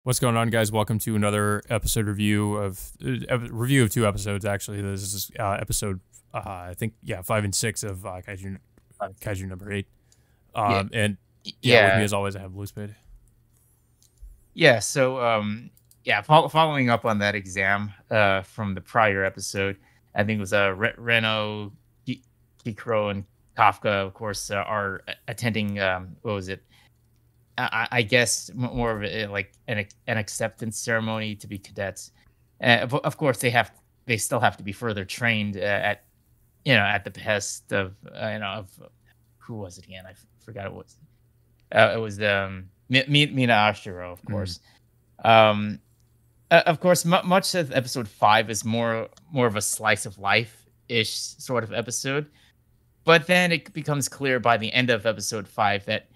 What's going on, guys? Welcome to another episode review of two episodes. Actually, this is episode I think 5 and 6 of Kaiju number 8. Yeah, And yeah, with me yeah, as always, I have Bluespade. yeah. Following up on that exam from the prior episode, I think it was Reno, Kikro, and Kafka, of course, are attending. What was it? I guess more of like an acceptance ceremony to be cadets. Of course, they still have to be further trained at the behest of who was it again? I forgot it was. It was Mina Ashiro, of Mm. course. Of course, much of episode 5 is more of a slice of life ish sort of episode, but then it becomes clear by the end of episode 5 that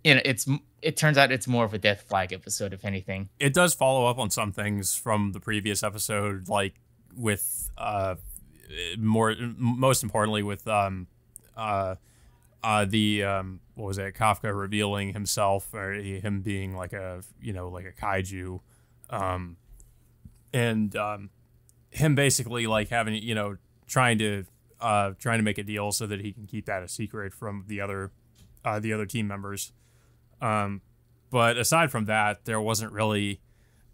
it turns out it's more of a death flag episode, if anything. It does follow up on some things from the previous episode, like with most importantly with uh the what was it, Kafka revealing himself, or him being like a kaiju, um and him basically like having, trying to make a deal so that he can keep that a secret from the other team members. But aside from that, there wasn't really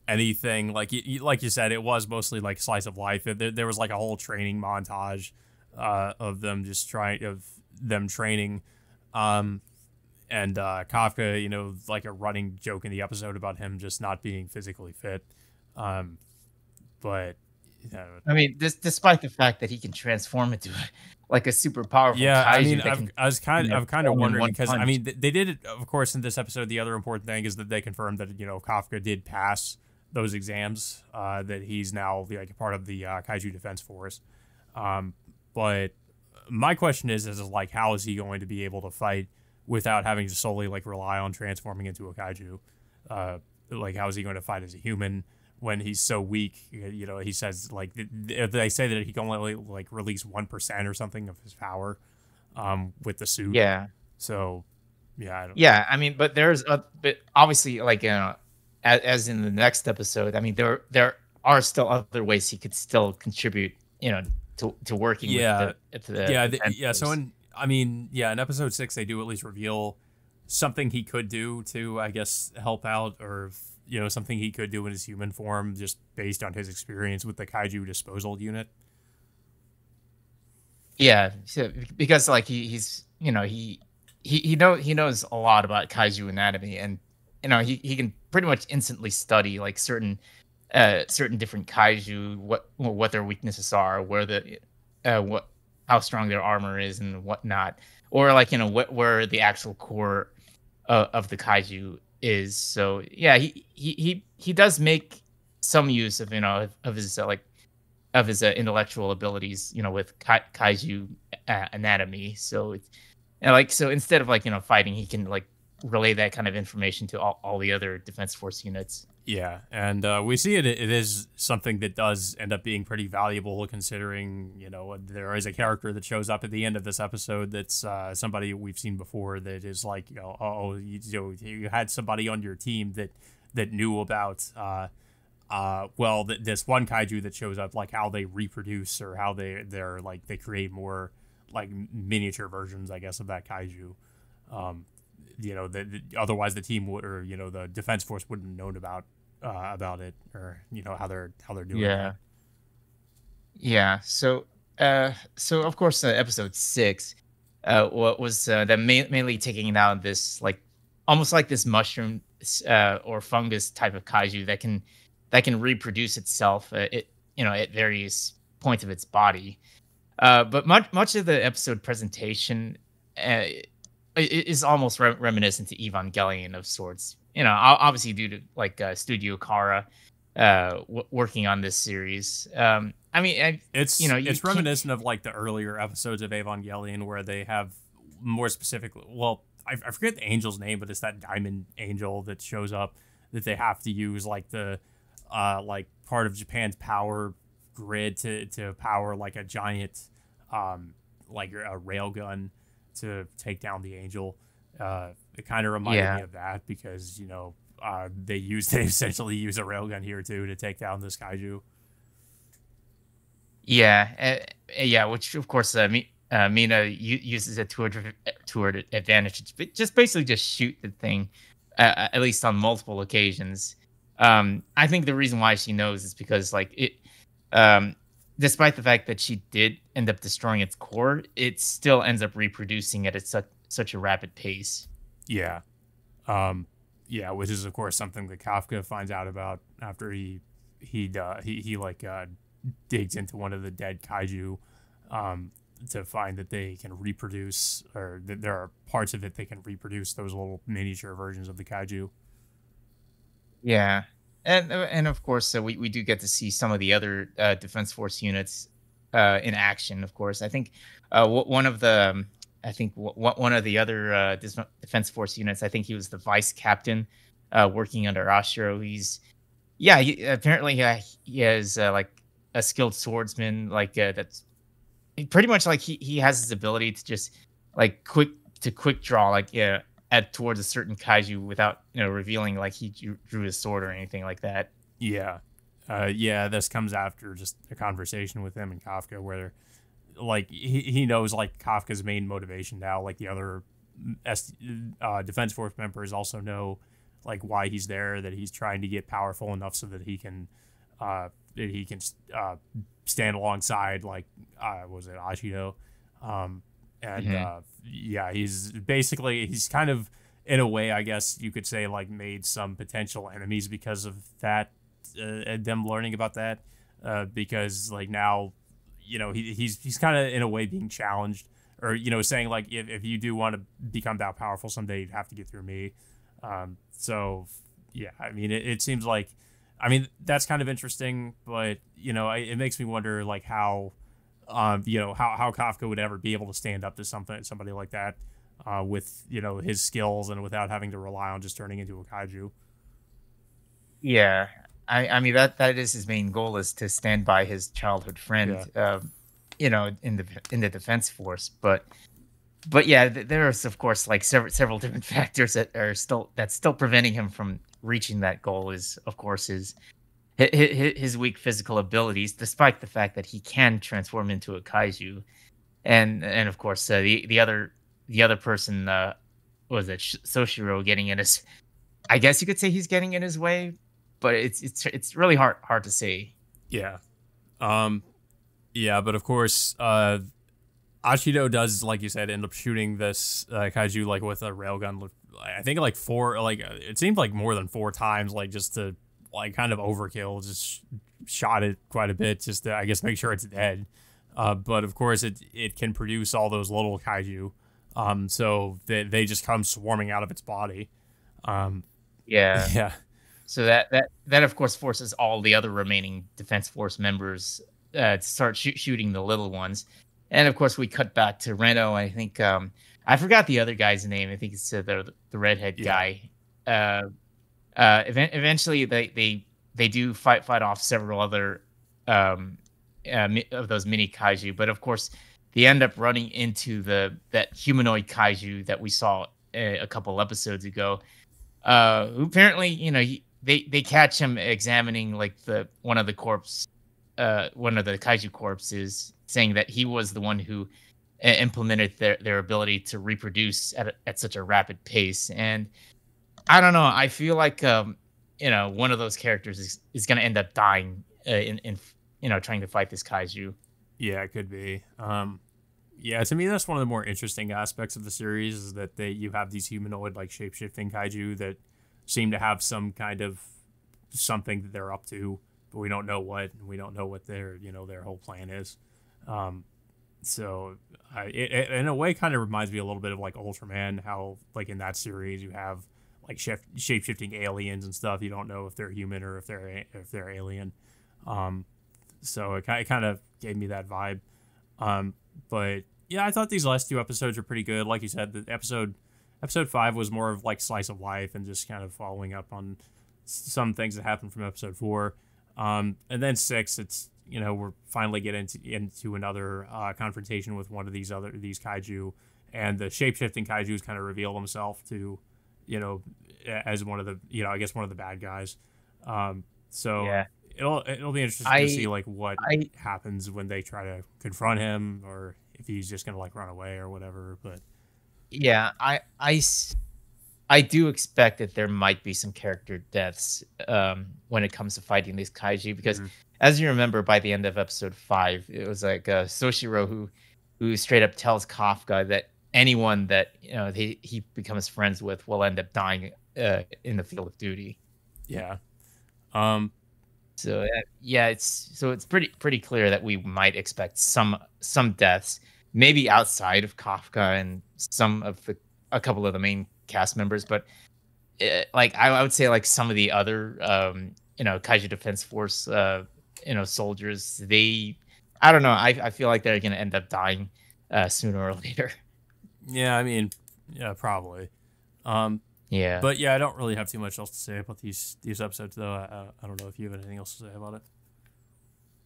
anything like you said. It was mostly like slice of life. There was like a whole training montage of them training, um, and Kafka, like a running joke in the episode about him just not being physically fit. Um, but I mean, despite the fact that he can transform into like a super powerful yeah, I mean, kaiju that can, I'm kind of form in wondering one because I punch. mean they did it, of course, in this episode. The other important thing is that they confirmed that Kafka did pass those exams. That he's now like part of the Kaiju Defense Force. Um, but my question is like, how is he going to be able to fight without having to solely like rely on transforming into a kaiju? Like, how is he going to fight as a human when he's so weak? He says like they say that he can only like release 1% or something of his power with the suit. Yeah. So yeah, I don't. Yeah, I mean, but obviously, like as in the next episode, I mean, there are still other ways he could still contribute, to working with Yeah, the defense yeah. So force. in episode 6, they do at least reveal something he could do to, I guess, help out, or something he could do in his human form, just based on his experience with the kaiju disposal unit. Yeah, so, because like he's he knows a lot about kaiju anatomy, and he can pretty much instantly study like certain different kaiju, what their weaknesses are, where the what how strong their armor is and whatnot, or like where the actual core of the kaiju is. So yeah, he does make some use of of his intellectual abilities, with kaiju anatomy. So it's so instead of fighting, he can like relay that kind of information to all the other defense force units. Yeah, and we see it. It is something that does end up being pretty valuable, considering there is a character that shows up at the end of this episode that's somebody we've seen before. That is like, you had somebody on your team that knew about this one kaiju that shows up, like how they reproduce, or how they're like they create more like miniature versions, I guess, of that kaiju. Um, otherwise the team would, or the defense force wouldn't have known about it, or how they're doing that. Yeah, yeah. So of course, episode 6, what was that mainly taking down this like almost like this mushroom or fungus type of kaiju that can reproduce itself. At various points of its body. But much of the episode presentation is almost reminiscent to Evangelion of sorts. Obviously due to like Studio Kara working on this series. I mean, you It's can't. reminiscent of like the earlier episodes of Evangelion, where they have more specifically. Well, I forget the angel's name, but it's that diamond angel that shows up, that they have to use like the like part of Japan's power grid to power like a giant like a railgun to take down the angel. It kind of reminded me Yeah, of that because they essentially use a railgun here too to take down this kaiju. Yeah, yeah, which of course Mina uses it to her advantage. But just basically just shoot the thing, at least on multiple occasions. I think the reason why she knows is because like um, despite the fact that she did end up destroying its core, it still ends up reproducing it at such a rapid pace. Yeah. Um, yeah, which is of course something that Kafka finds out about after he like digs into one of the dead kaiju, um, to find that they can reproduce, or that there are parts of it that can reproduce those little miniature versions of the kaiju. Yeah, and of course we do get to see some of the other defense force units in action. Of course, I think one of the I think one of the other defense force units. I think he was the vice captain working under Ashiro. Apparently he has like a skilled swordsman, like that's pretty much like he has his ability to just like quick draw, like yeah, at towards a certain kaiju without revealing like he drew his sword or anything like that. Yeah. Yeah, this comes after just a conversation with him and Kafka where like he knows like Kafka's main motivation now, like the other defense force members also know like why he's there, that he's trying to get powerful enough so that uh he can stand alongside like was it Ashido, and yeah, he's kind of in a way, I guess you could say, like made some potential enemies because of that, and them learning about that, because like now he's kind of in a way being challenged, or saying like if you do want to become that powerful someday, you'd have to get through me. So yeah, I mean it seems like, I mean that's kind of interesting, but it makes me wonder like how how Kafka would ever be able to stand up to somebody like that, with his skills and without having to rely on just turning into a kaiju. Yeah, I mean that is his main goal, is to stand by his childhood friend, Yeah. in the defense force. But yeah, there's of course like several different factors that are still preventing him from reaching that goal. Is of course his weak physical abilities, despite the fact that he can transform into a kaiju, and of course the other person, was it Soshiro, getting in his. I guess you could say he's getting in his way, but it's really hard to say. Yeah. Um, yeah, but of course, Ashido does, like you said, end up shooting this kaiju like with a railgun. I think like four, like it seemed like more than four times, like just to like kind of overkill. Just shot it quite a bit, just to, I guess, make sure it's dead. But of course, it can produce all those little kaiju. So they just come swarming out of its body. Um, Yeah. yeah, So that of course forces all the other remaining defense force members to start shooting the little ones, and of course we cut back to Reno. I think I forgot the other guy's name. I think it's the redhead Yeah. guy. Eventually they do fight off several other um, of those mini kaiju, but of course they end up running into that humanoid kaiju that we saw a couple episodes ago. Who apparently, they catch him examining like one of the kaiju corpses, saying that he was the one who implemented their ability to reproduce at such a rapid pace. And I don't know, I feel like one of those characters is going to end up dying in trying to fight this kaiju. yeah, it could be. Yeah, to me that's one of the more interesting aspects of the series, is that you have these humanoid like shape-shifting kaiju that seem to have some kind of something that they're up to, but we don't know what, and we don't know what their whole plan is. So it in a way kind of reminds me a little bit of like Ultraman, how like in that series you have like shape-shifting aliens and stuff. You don't know if they're human or if they're alien. So it kind of gave me that vibe. But yeah, I thought these last two episodes were pretty good. Like you said, the episode 5 was more of like slice of life and just kind of following up on some things that happened from episode 4. And then 6, it's we're finally getting into another confrontation with one of these kaiju, and the shape-shifting kaiju kind of reveal himself to as one of the, I guess one of the bad guys. So Yeah. it'll be interesting to see I like what I happens when they try to confront him, or if he's just gonna like run away or whatever. But yeah, I do expect that there might be some character deaths when it comes to fighting these kaiju because, mhm. as you remember, by the end of episode 5, it was like Soshiro who straight up tells Kafka that anyone that he becomes friends with will end up dying in the field of duty. Yeah. Um, So yeah, it's pretty clear that we might expect some deaths, maybe outside of Kafka and some of the a couple of the main cast members, but like I would say like some of the other Kaiju Defense Force soldiers, they I don't know, I feel like they're gonna end up dying sooner or later. yeah, I mean, yeah, probably. Um, Yeah. but yeah, I don't really have too much else to say about these episodes, though. I don't know if you have anything else to say about it.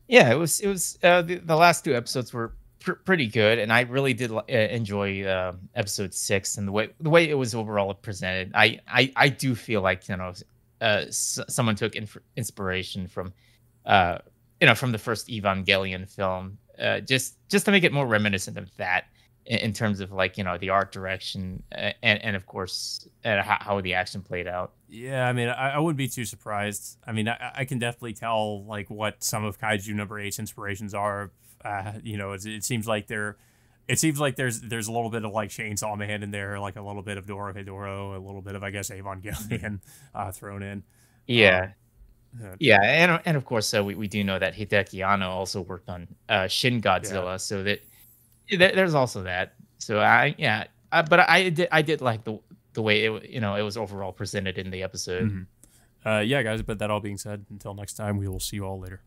Yeah, it was the last two episodes were pretty good, and I really did enjoy episode 6 and the way it was overall presented. I do feel like someone took inspiration from from the first Evangelion film, just to make it more reminiscent of that in terms of like the art direction and of course how the action played out. Yeah, I mean, I wouldn't be too surprised. I mean, I can definitely tell like what some of Kaiju number eight's inspirations are. It seems like there's a little bit of like Chainsaw Man in there, like a little bit of Dorohedoro, a little bit of I guess Evangelion thrown in. Yeah. Um, uh, Yeah, and of course, we do know that Hideki Anno also worked on Shin yeah. Godzilla, so that there's also that. So but I did like the way it was overall presented in the episode. Mhm. Yeah, guys. But that all being said, until next time, we will see you all later.